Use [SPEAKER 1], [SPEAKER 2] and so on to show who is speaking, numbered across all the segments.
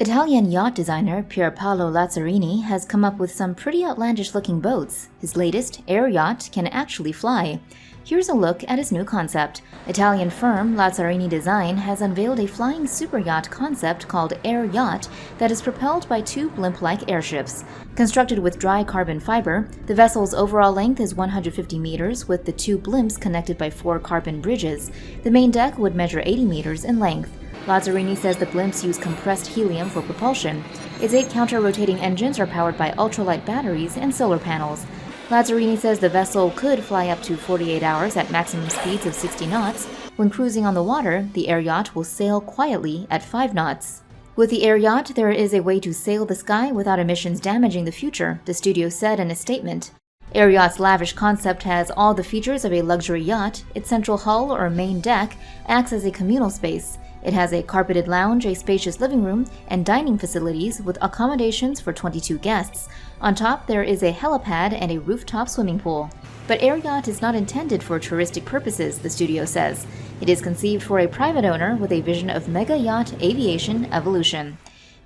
[SPEAKER 1] Italian yacht designer Pierpaolo Lazzarini has come up with some pretty outlandish-looking boats. His latest, Air Yacht, can actually fly. Here's a look at his new concept. Italian firm Lazzarini Design has unveiled a flying superyacht concept called Air Yacht that is propelled by two blimp-like airships. Constructed with dry carbon fiber, the vessel's overall length is 150 meters, with the two blimps connected by 4 carbon bridges. The main deck would measure 80 meters in length. Lazzarini says the blimps use compressed helium for propulsion. Its 8 counter-rotating engines are powered by ultralight batteries and solar panels. Lazzarini says the vessel could fly up to 48 hours at maximum speeds of 60 knots. When cruising on the water, the Air Yacht will sail quietly at 5 knots. With the Air Yacht, there is a way to sail the sky without emissions damaging the future, the studio said in a statement. Air Yacht's lavish concept has all the features of a luxury yacht. Its central hull or main deck acts as a communal space. It has a carpeted lounge, a spacious living room, and dining facilities with accommodations for 22 guests. On top, there is a helipad and a rooftop swimming pool. But Air Yacht is not intended for touristic purposes, the studio says. It is conceived for a private owner with a vision of mega yacht aviation evolution.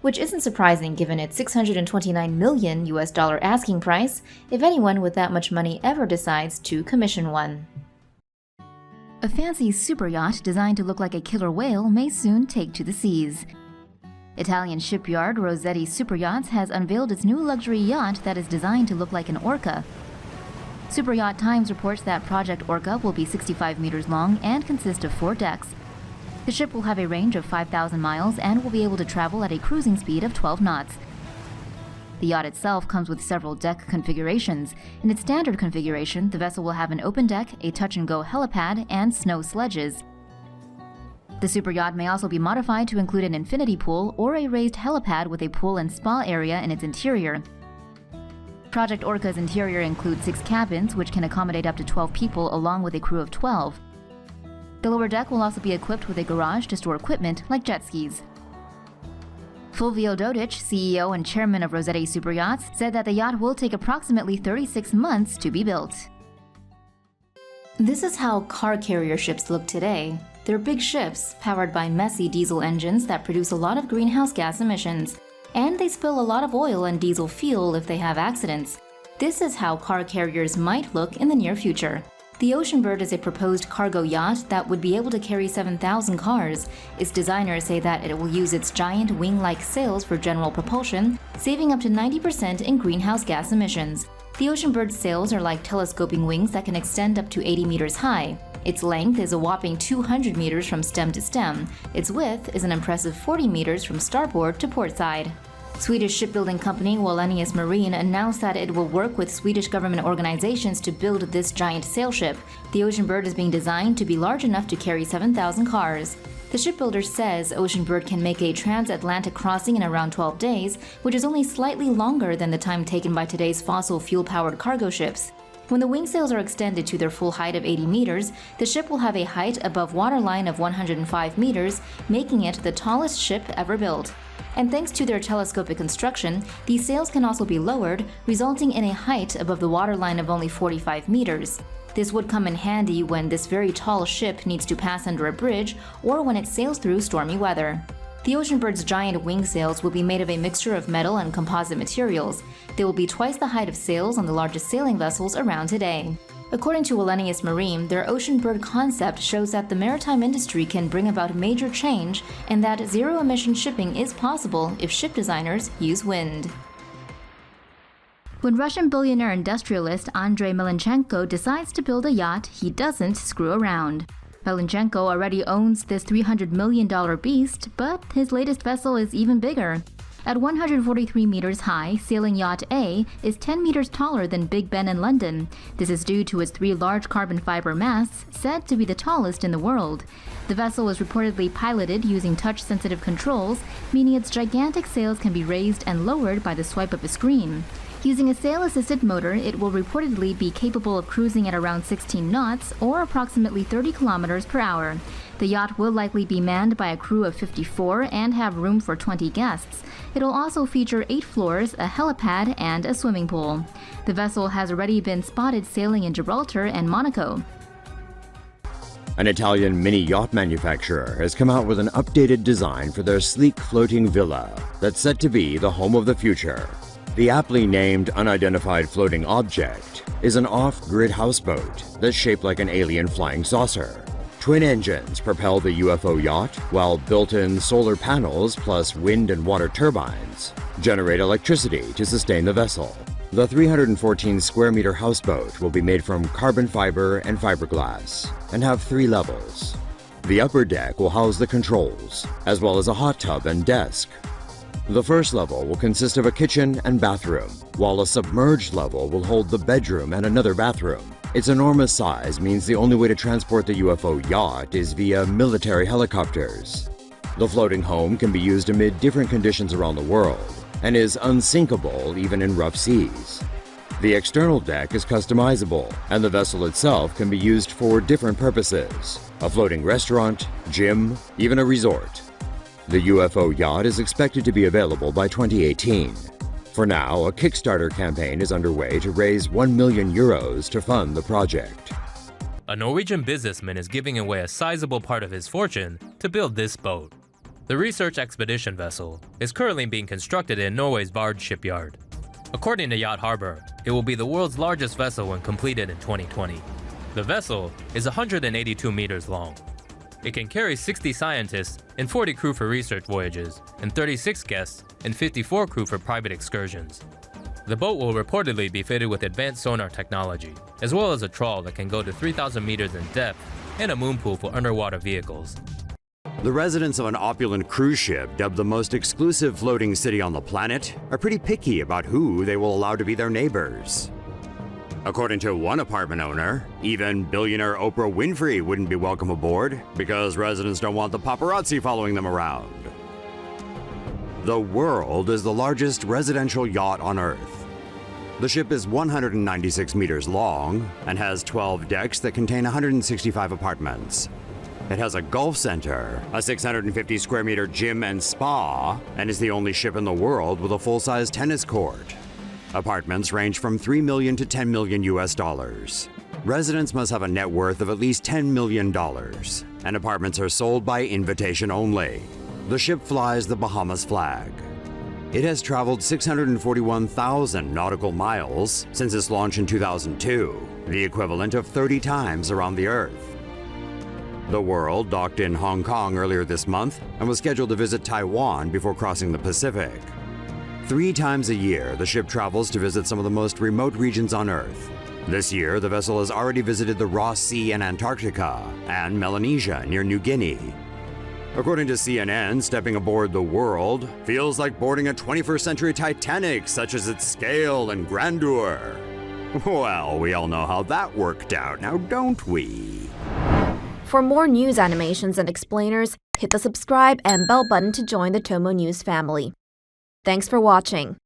[SPEAKER 1] Which isn't surprising given its $629 million asking price, if anyone with that much money ever decides to commission one. A fancy superyacht designed to look like a killer whale may soon take to the seas. Italian shipyard Rossetti Superyachts has unveiled its new luxury yacht that is designed to look like an Orca. Superyacht Times reports that Project Orca will be 65 meters long and consist of 4 decks. The ship will have a range of 5,000 miles and will be able to travel at a cruising speed of 12 knots. The yacht itself comes with several deck configurations. In its standard configuration, the vessel will have an open deck, a touch-and-go helipad, and snow sledges. The superyacht may also be modified to include an infinity pool or a raised helipad with a pool and spa area in its interior. Project Orca's interior includes 6 cabins, which can accommodate up to 12 people along with a crew of 12. The lower deck will also be equipped with a garage to store equipment like jet skis. Fulvio Dodic, CEO and chairman of Rossetti Superyachts, said that the yacht will take approximately 36 months to be built. This is how car carrier ships look today. They're big ships, powered by messy diesel engines that produce a lot of greenhouse gas emissions. And they spill a lot of oil and diesel fuel if they have accidents. This is how car carriers might look in the near future. The Oceanbird is a proposed cargo yacht that would be able to carry 7,000 cars. Its designers say that it will use its giant wing-like sails for general propulsion, saving up to 90% in greenhouse gas emissions. The Oceanbird's sails are like telescoping wings that can extend up to 80 meters high. Its length is a whopping 200 meters from stem to stem. Its width is an impressive 40 meters from starboard to port side. Swedish shipbuilding company Wallenius Marine announced that it will work with Swedish government organizations to build this giant sail ship. The Oceanbird is being designed to be large enough to carry 7,000 cars. The shipbuilder says Oceanbird can make a transatlantic crossing in around 12 days, which is only slightly longer than the time taken by today's fossil fuel-powered cargo ships. When the wing sails are extended to their full height of 80 meters, the ship will have a height above waterline of 105 meters, making it the tallest ship ever built. And thanks to their telescopic construction, these sails can also be lowered, resulting in a height above the waterline of only 45 meters. This would come in handy when this very tall ship needs to pass under a bridge or when it sails through stormy weather. The Oceanbird's giant wing sails will be made of a mixture of metal and composite materials. They will be twice the height of sails on the largest sailing vessels around today. According to Wallenius Marine, their Oceanbird concept shows that the maritime industry can bring about major change and that zero-emission shipping is possible if ship designers use wind. When Russian billionaire industrialist Andrei Milenchenko decides to build a yacht, he doesn't screw around. Milenchenko already owns this $300 million beast, but his latest vessel is even bigger. At 143 meters high, sailing Yacht A is 10 meters taller than Big Ben in London. This is due to its 3 large carbon fiber masts, said to be the tallest in the world. The vessel was reportedly piloted using touch-sensitive controls, meaning its gigantic sails can be raised and lowered by the swipe of a screen. Using a sail-assisted motor, it will reportedly be capable of cruising at around 16 knots, or approximately 30 kilometers per hour. The yacht will likely be manned by a crew of 54 and have room for 20 guests. It'll also feature 8 floors, a helipad, and a swimming pool. The vessel has already been spotted sailing in Gibraltar and Monaco.
[SPEAKER 2] An Italian mini yacht manufacturer has come out with an updated design for their sleek floating villa that's set to be the home of the future. The aptly named unidentified floating object is an off-grid houseboat that's shaped like an alien flying saucer. Twin engines propel the UFO yacht, while built-in solar panels plus wind and water turbines generate electricity to sustain the vessel. The 314 square meter houseboat will be made from carbon fiber and fiberglass and have 3 levels. The upper deck will house the controls, as well as a hot tub and desk. The first level will consist of a kitchen and bathroom, while a submerged level will hold the bedroom and another bathroom. Its enormous size means the only way to transport the UFO yacht is via military helicopters. The floating home can be used amid different conditions around the world, and is unsinkable even in rough seas. The external deck is customizable, and the vessel itself can be used for different purposes: a floating restaurant, gym, even a resort. The UFO yacht is expected to be available by 2018. For now, a Kickstarter campaign is underway to raise €1 million to fund the project.
[SPEAKER 3] A Norwegian businessman is giving away a sizable part of his fortune to build this boat. The research expedition vessel is currently being constructed in Norway's Vard shipyard. According to Yacht Harbor, it will be the world's largest vessel when completed in 2020. The vessel is 182 meters long. It can carry 60 scientists and 40 crew for research voyages, and 36 guests and 54 crew for private excursions. The boat will reportedly be fitted with advanced sonar technology, as well as a trawl that can go to 3,000 meters in depth and a moon pool for underwater vehicles.
[SPEAKER 2] The residents of an opulent cruise ship, dubbed the most exclusive floating city on the planet, are pretty picky about who they will allow to be their neighbors. According to one apartment owner, even billionaire Oprah Winfrey wouldn't be welcome aboard because residents don't want the paparazzi following them around. The World is the largest residential yacht on Earth. The ship is 196 meters long and has 12 decks that contain 165 apartments. It has a golf center, a 650 square meter gym and spa, and is the only ship in the world with a full-size tennis court. Apartments range from $3 million to $10 million US. Residents must have a net worth of at least $10 million, and apartments are sold by invitation only. The ship flies the Bahamas flag. It has traveled 641,000 nautical miles since its launch in 2002, the equivalent of 30 times around the Earth. The World docked in Hong Kong earlier this month and was scheduled to visit Taiwan before crossing the Pacific. 3 times a year, the ship travels to visit some of the most remote regions on Earth. This year, the vessel has already visited the Ross Sea in Antarctica and Melanesia near New Guinea. According to CNN, stepping aboard the World feels like boarding a 21st century Titanic, such as its scale and grandeur. Well, we all know how that worked out, now don't we?
[SPEAKER 4] For more news animations and explainers, hit the subscribe and bell button to join the TomoNews family. Thanks for watching.